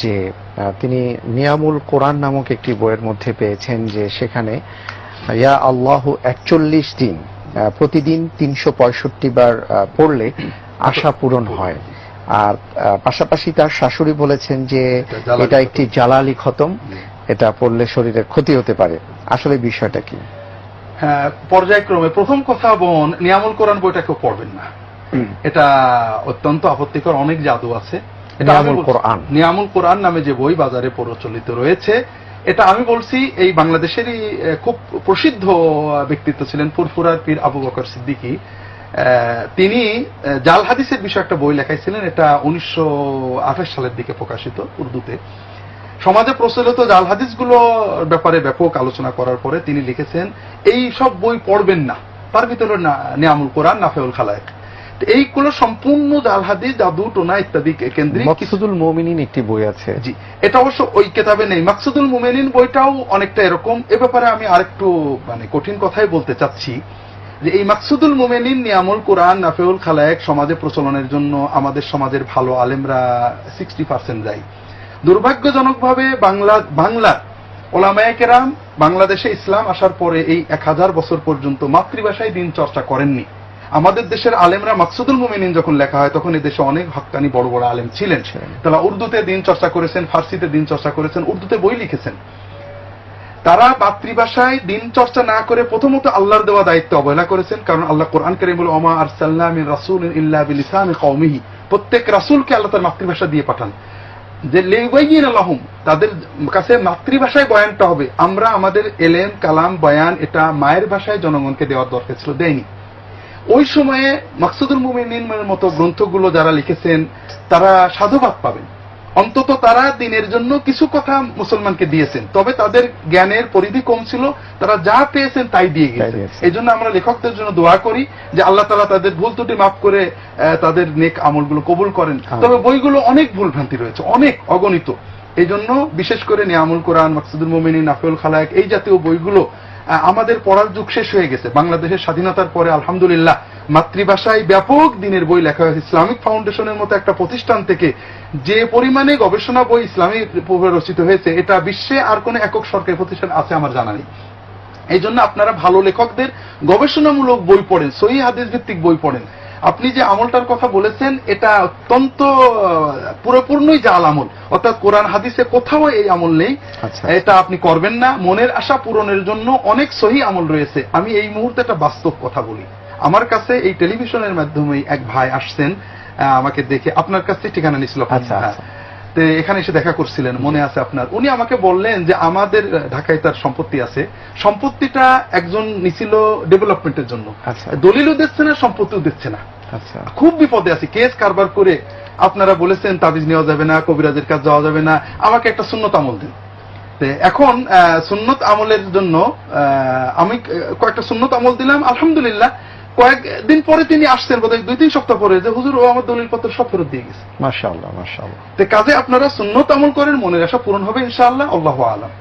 যে তিনি নিয়ামুল কোরআন নামক একটি বইয়ের মধ্যে পেয়েছেন যে সেখানে ইয়া আল্লাহ 41 দিন প্রতিদিন 365 বার পড়লে আশা পূরণ হয়। আর পাশাপাশি তার শাশুড়ি বলেছেন যে এটা একটি জালালি খতম, এটা পড়লে শরীরের ক্ষতি হতে পারে। আসলে বিষয়টা কি? হ্যাঁ, পর্যায়ক্রমে প্রথম কথা বোন, নিয়ামুল কোরআন বইটা কেউ পড়বেন না, এটা অত্যন্ত আপত্তিকর। অনেক জাদু আছে। নিয়ামুল কোরআন নামে যে বই বাজারে প্রচলিত রয়েছে, এটা আমি বলছি এই বাংলাদেশেরই খুব প্রসিদ্ধ ব্যক্তিত্ব ছিলেন ফুরফুরার পীর আবু বকর সিদ্দিকী। তিনি জাল হাদিসের বিষয়ে একটা বই লেখাইছিলেন, এটা 1928 সালের দিকে প্রকাশিত উর্দুতে। সমাজে প্রচলিত জাল হাদিসগুলো ব্যাপারে ব্যাপক আলোচনা করার পরে তিনি লিখেছেন এই সব বই পড়বেন না, তার ভিতরে নিয়ামুল কোরআন, নাফেউল খালায়েক, এইগুলো সম্পূর্ণ জাল হাদিস, জাদু টোনা ইত্যাদি কেন্দ্রিক। মাকসুদুল মুমিনিন একটি বই আছে, জি, এটা অবশ্য ওই কিতাবে নেই। মাকসুদুল মুমিনিন বইটাও অনেকটা এরকম। এ ব্যাপারে আমি আরেকটু কঠিন কথাই বলতে চাচ্ছি যে এই মাকসুদুল মুমিনিন, নিয়ামুল কোরআন, নাফেউল খালায়েক সমাজে প্রচলনের জন্য আমাদের সমাজের ভালো আলেমরা 60% যায়। দুর্ভাগ্যজনকভাবে বাংলা ওলামায়ে কেরাম বাংলাদেশে ইসলাম আসার পরে এই 1000 বছর পর্যন্ত মাতৃভাষায় দিন চর্চা করেননি। আমাদের দেশের আলেমরা মাকসুদুল মুমিনিন যখন লেখা হয় তখন এই দেশে অনেক হক্কানি বড় বড় আলেম ছিলেন, তারা উর্দুতে দিন চর্চা করেছেন, ফার্সিতে দিন চর্চা করেছেন, উর্দুতে বই লিখেছেন। তারা মাতৃভাষায় দিন চর্চা না করে প্রথমত আল্লাহর দেওয়া দায়িত্ব অবহেলা করেছেন। কারণ আল্লাহ কোরআন কারীমে বলে ওমা আরসালনা মিন রাসূলিন ইল্লা বিলিসানি কওমিহি, প্রত্যেক রাসূলকে আল্লাহ তার মাতৃভাষা দিয়ে পাঠান, যে লিউবাইয়িনা লাহুম, তাদের কাছে মাতৃভাষায় বয়ানটা হবে। আমরা আমাদের এলেম কালাম বয়ান এটা মায়ের ভাষায় জনগণকে দেওয়ার দরকার ছিল, দেয়নি। ওই সময়ে মাকসুদুল মুমিনিনের মতো গ্রন্থগুলো যারা লিখেছেন তারা সাধুবাদ পাবেন, অন্তত তারা দিনের জন্য কিছু কথা মুসলমানকে দিয়েছেন। তবে তাদের জ্ঞানের পরিধি কম ছিল, তারা যা পেয়েছেন তাই দিয়ে গেছেন। এই জন্য আমরা লেখকদের জন্য দোয়া করি যে আল্লাহ তাআলা তাদের ভুল ত্রুটি মাফ করে তাদের নেক আমলগুলো কবুল করেন। তবে বইগুলো অনেক ভুল ভ্রান্তি রয়েছে, অনেক অগণিত। এই জন্য বিশেষ করে নিয়ামুল কোরআন, মাকসুদুল মুমিনিন, নাফেউল খালায়েক এই জাতীয় বইগুলো আমাদের পড়ার যুগ শেষ হয়ে গেছে। বাংলাদেশের স্বাধীনতার পরে আলহামদুলিল্লাহ মাতৃভাষায় ব্যাপক দিনের বই লেখা হয়েছে। ইসলামিক ফাউন্ডেশনের মতো একটা প্রতিষ্ঠান থেকে যে পরিমাণে গবেষণা বই ইসলামী রচিত হয়েছে, এটা বিশ্বে আর কোন একক সরকারি প্রতিষ্ঠান আছে আমার জানা নেই। এই জন্য আপনারা ভালো লেখকদের গবেষণামূলক বই পড়েন, সহিহ হাদিস ভিত্তিক বই পড়েন। আপনি যে আমলটার কথা বলেছেন এটা অত্যন্ত পুরোপূর্ণই জাল আমল, অর্থাৎ কোরআন হাদিসে কোথাও এই আমল নেই। এটা আপনি করবেন না। মনের আশা পূরণের জন্য অনেক সহিহ আমল রয়েছে। আমি এই মুহূর্তে একটা বাস্তব কথা বলি। আমার কাছে এই টেলিভিশনের মাধ্যমে এক ভাই আসছেন, আমাকে দেখে আপনার কাছে ঠিকানা নিছিল, এখানে এসে দেখা করছিলেন, মনে আছে আপনার। উনি আমাকে বললেন যে আমাদের ঢাকায় তার সম্পত্তি আছে, সম্পত্তিটা একজন নিছিল ডেভেলপমেন্টের জন্য, দলিলও দিচ্ছে না, সম্পত্তিও দিচ্ছে না, খুব বিপদে আছে, কেস কারবার করে। আপনারা বলেছেন তাবিজ নেওয়া যাবে না, কবিরাজের কাছে যাওয়া যাবে না, আমাকে একটা সুন্নত আমল দিন। এখন সুন্নত আমলের জন্য আমি কয়েকটা সুন্নত আমল দিলাম। আলহামদুলিল্লাহ কয়েকদিন পরে তিনি আসছেন, বোধহয় 2-3 সপ্তাহ পরে, যে হুজুর ও আমার দলিল পত্র সব ফেরত দিয়ে গেছে। মাশাআল্লাহ, মাশাআল্লাহ। কাজে আপনারা সুন্নত আমল করেন, মনের আশা পূরণ হবে ইনশাআল্লাহ। আল্লাহু আ'লাম।